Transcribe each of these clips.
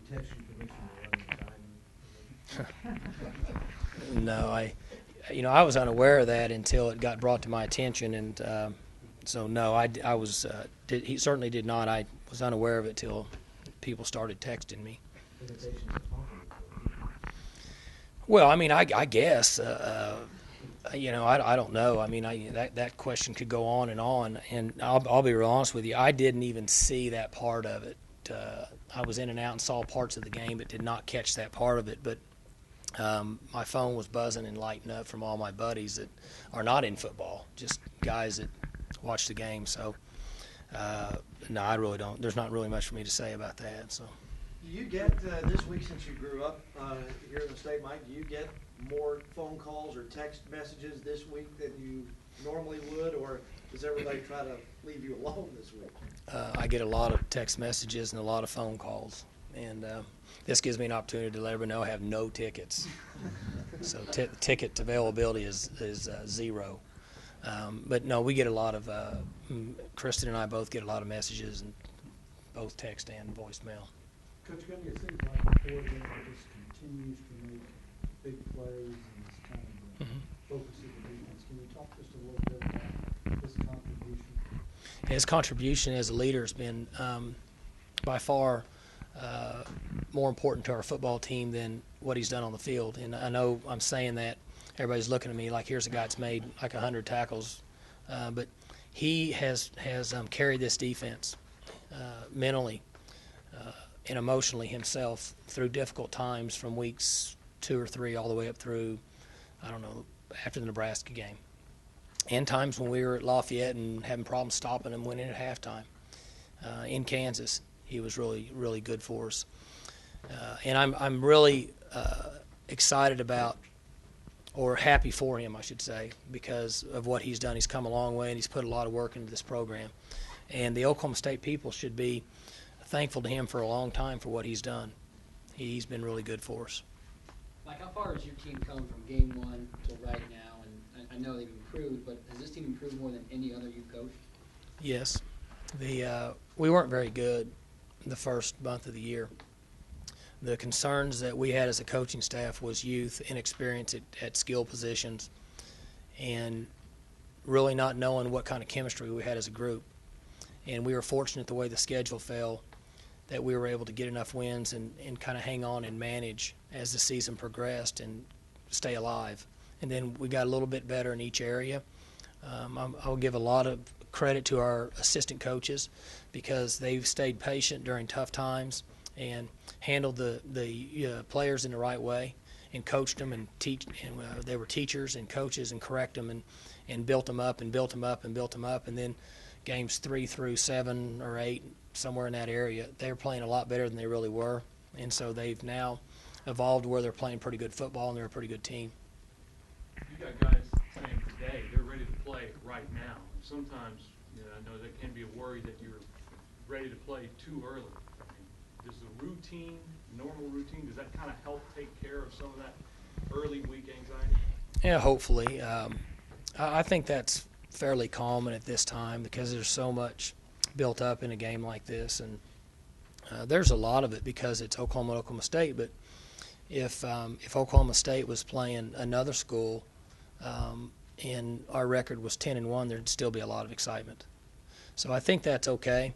detection commission running time? No, I was unaware of that until it got brought to my attention, and so no, I was. He certainly did not. I was unaware of it till people started texting me. Limitations upon it. Well, I mean, I guess. I don't know. I mean, that question could go on, and I'll be real honest with you. I didn't even see that part of it. I was in and out and saw parts of the game, but did not catch that part of it. But my phone was buzzing and lighting up from all my buddies that are not in football, just guys that watch the game. So, no, I really don't. There's not really much for me to say about that. So. Do you get, this week since you grew up here in the state, Mike, do you get more phone calls or text messages this week than you normally would, or does everybody try to leave you alone this week? I get a lot of text messages and a lot of phone calls, and this gives me an opportunity to let everybody know I have no tickets. So ticket availability is zero. But no, we get a lot of, Kristen and I both get a lot of messages, and both text and voicemail. Coach Gundy, it seems like the coordinator just continues to make big plays and it's kind of the focus of the defense. Can you talk just a little bit about his contribution? His contribution as a leader has been by far more important to our football team than what he's done on the field. And I know I'm saying that. Everybody's looking at me like here's a guy that's made like 100 tackles. But he has carried this defense mentally and emotionally himself through difficult times from weeks 2 or 3 all the way up through, I don't know, after the Nebraska game. And times when we were at Lafayette and having problems stopping them, winning at halftime. In Kansas, he was really, really good for us. And I'm really excited about, or happy for him, I should say, because of what he's done. He's come a long way, and he's put a lot of work into this program. And the Oklahoma State people should be thankful to him for a long time for what he's done. He's been really good for us. Mike, how far has your team come from game one till right now? And I know they've improved, but has this team improved more than any other you've coached? Yes. We weren't very good the first month of the year. The concerns that we had as a coaching staff was youth, inexperience at skill positions, and really not knowing what kind of chemistry we had as a group. And we were fortunate the way the schedule fell that we were able to get enough wins and kind of hang on and manage as the season progressed and stay alive. And then we got a little bit better in each area. I'll give a lot of credit to our assistant coaches because they've stayed patient during tough times and handled the players in the right way and coached them and they were teachers and coaches and correct them and built them up and built them up and built them up. And then games 3 through 7 or 8, somewhere in that area, they were playing a lot better than they really were. And so they've now evolved where they're playing pretty good football and they're a pretty good team. You got guys saying today they're ready to play right now. And sometimes, I know there can be a worry that you're ready to play too early. I mean, does the normal routine, does that kind of help take care of some of that early week anxiety? Yeah, hopefully. I think that's fairly common at this time because there's so much built up in a game like this, and there's a lot of it because it's Oklahoma State. But if Oklahoma State was playing another school and our record was 10-1, there'd still be a lot of excitement. So I think that's okay.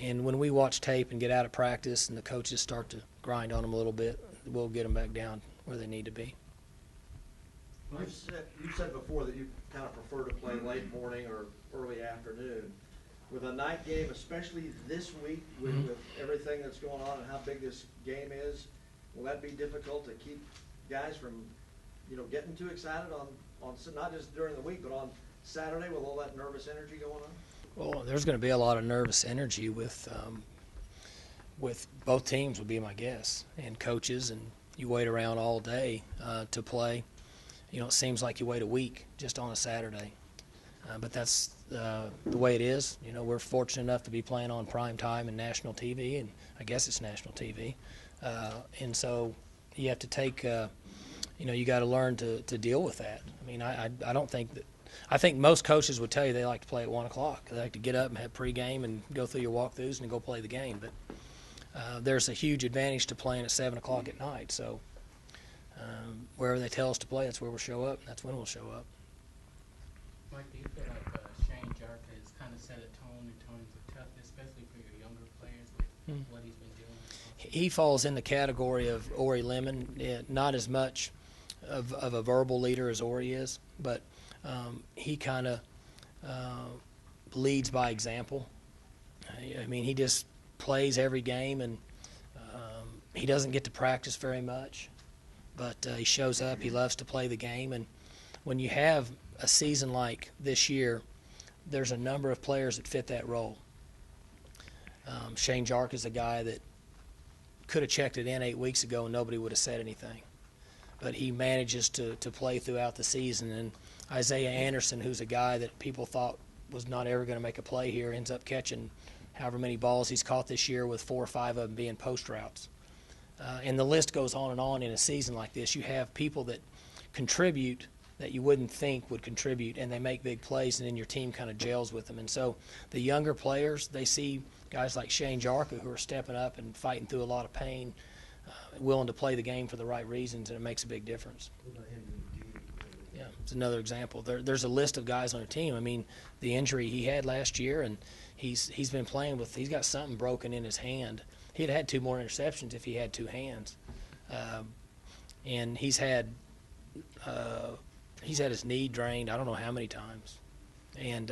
And when we watch tape and get out of practice and the coaches start to grind on them a little bit, we'll get them back down where they need to be. You said before that you kind of prefer to play late morning or early afternoon. With a night game, especially this week with everything that's going on and how big this game is, will that be difficult to keep guys from, getting too excited on not just during the week, but on Saturday with all that nervous energy going on? Well, there's going to be a lot of nervous energy with both teams, would be my guess, and coaches, and you wait around all day to play. It seems like you wait a week just on a Saturday. But that's the way it is. We're fortunate enough to be playing on prime time and national TV, and I guess it's national TV. And so you have to take, you got to learn to deal with that. I mean, I don't think that – I think most coaches would tell you they like to play at 1 o'clock. They like to get up and have pregame and go through your walkthroughs and go play the game. But there's a huge advantage to playing at 7 o'clock at night. So wherever they tell us to play, that's where we'll show up, and that's when we'll show up. Mike, do you feel like Shane Jarka has kind of set a tone in terms of toughness, especially for your younger players with what he's been doing? He falls in the category of Ori Lemon, not as much of a verbal leader as Ori is, but he kind of leads by example. I mean, he just plays every game, and he doesn't get to practice very much, but he shows up. He loves to play the game, and when you have a season like this year, there's a number of players that fit that role. Shane Jark is a guy that could have checked it in 8 weeks ago and nobody would have said anything. But he manages to play throughout the season. And Isaiah Anderson, who's a guy that people thought was not ever going to make a play here, ends up catching however many balls he's caught this year, with 4 or 5 of them being post routes. And the list goes on and on. In a season like this, you have people that contribute that you wouldn't think would contribute, and they make big plays, and then your team kind of gels with them. And so the younger players, they see guys like Shane Jarka who are stepping up and fighting through a lot of pain, willing to play the game for the right reasons, and it makes a big difference. Yeah, it's another example. There's a list of guys on the team. I mean, the injury he had last year, and he's been playing with, he's got something broken in his hand. He'd had 2 more interceptions if he had 2 hands. And he's had his knee drained I don't know how many times. And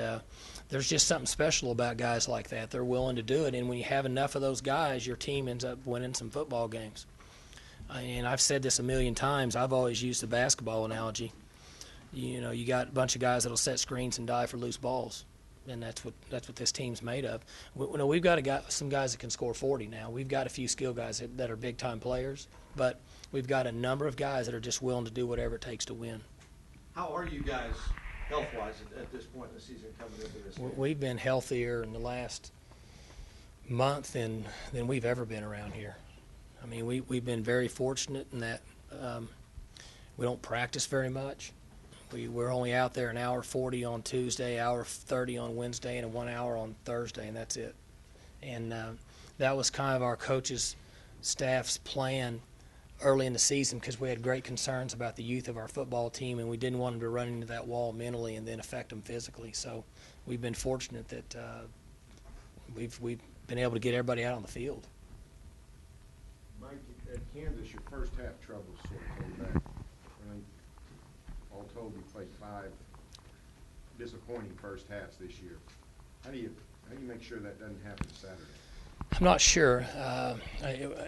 there's just something special about guys like that. They're willing to do it, and when you have enough of those guys, your team ends up winning some football games. And I've said this a million times. I've always used the basketball analogy. You know, you got a bunch of guys that'll set screens and dive for loose balls, and that's what this team's made of. We've got some guys that can score 40 now. We've got a few skill guys that are big-time players, but we've got a number of guys that are just willing to do whatever it takes to win. How are you guys health-wise at this point in the season coming into this game? We've been healthier in the last month than we've ever been around here. I mean, we've been very fortunate in that we don't practice very much. We're only out there an hour 40 on Tuesday, hour 30 on Wednesday, and 1 hour on Thursday, and that's it. And that was kind of our coaches' staff's plan early in the season, because we had great concerns about the youth of our football team, and we didn't want them to run into that wall mentally and then affect them physically. So we've been fortunate that we've been able to get everybody out on the field. Mike, at Kansas, your first half troubles sort of came back. I think all told, you played 5 disappointing first halves this year. How do you make sure that doesn't happen Saturday? I'm not sure.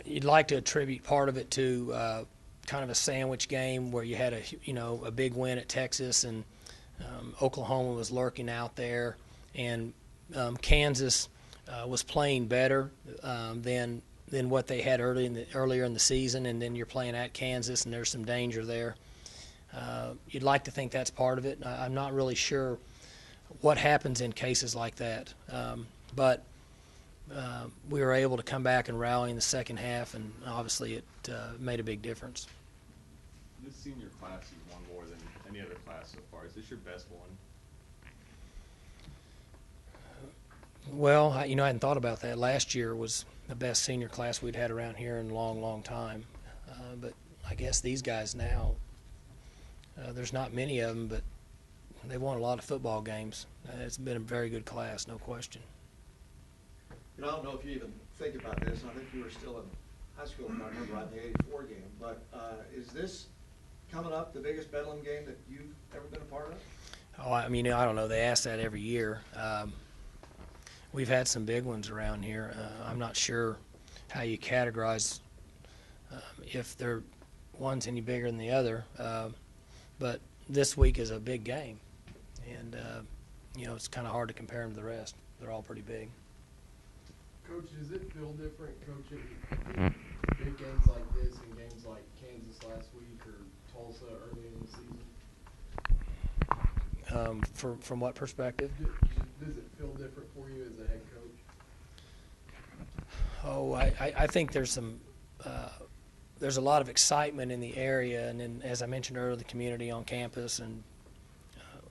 You'd like to attribute part of it to kind of a sandwich game where you had a big win at Texas, and Oklahoma was lurking out there, and Kansas was playing better than what they had earlier in the season, and then you're playing at Kansas, and there's some danger there. You'd like to think that's part of it. I'm not really sure what happens in cases like that, but we were able to come back and rally in the second half, and obviously it made a big difference. This senior class has won more than any other class so far. Is this your best one? Well, I hadn't thought about that. Last year was the best senior class we'd had around here in a long, long time. But I guess these guys now, there's not many of them, but they won a lot of football games. It's been a very good class, no question. I don't know if you even think about this. I think you were still in high school, if I remember right, in the '84 game. But is this coming up the biggest Bedlam game that you've ever been a part of? Oh, I mean, I don't know. They ask that every year. We've had some big ones around here. I'm not sure how you categorize if they're one's any bigger than the other. But this week is a big game. And, it's kind of hard to compare them to the rest. They're all pretty big. Coach, does it feel different coaching big games like this and games like Kansas last week or Tulsa early in the season? From what perspective? Does it feel different for you as a head coach? Oh, I think there's a lot of excitement in the area, and then, as I mentioned earlier, the community on campus, and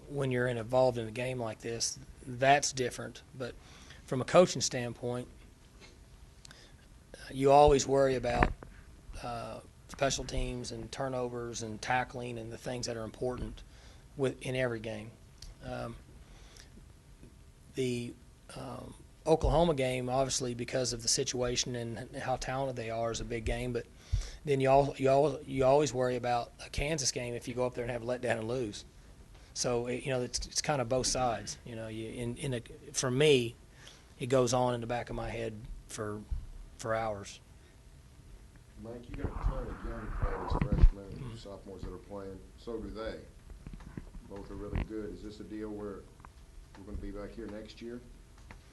when you're involved in a game like this, that's different. But from a coaching standpoint, you always worry about special teams and turnovers and tackling and the things that are important in every game. The Oklahoma game, obviously, because of the situation and how talented they are, is a big game. But then you always worry about a Kansas game if you go up there and have a letdown and lose. So it's kind of both sides. For me, it goes on in the back of my head for hours. Mike, you got a ton of young players, freshmen, and sophomores that are playing. So do they. Both are really good. Is this a deal where we're going to be back here next year,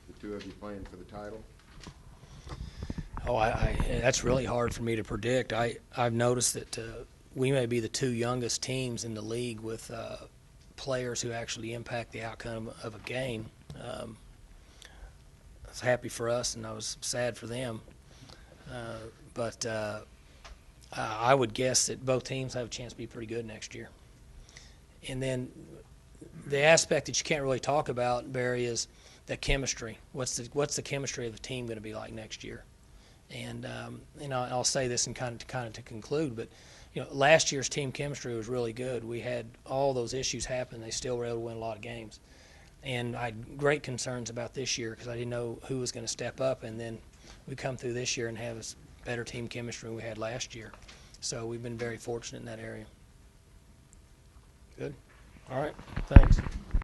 the two of you playing for the title? Oh, that's really hard for me to predict. I've noticed that we may be the two youngest teams in the league with players who actually impact the outcome of a game. I was happy for us, and I was sad for them. But I would guess that both teams have a chance to be pretty good next year. And then the aspect that you can't really talk about, Barry, is the chemistry. What's the chemistry of the team going to be like next year? And I'll say this and kind of to conclude, but last year's team chemistry was really good. We had all those issues happen. They still were able to win a lot of games. And I had great concerns about this year because I didn't know who was going to step up. And then we come through this year and have a better team chemistry than we had last year. So we've been very fortunate in that area. Good. All right. Thanks.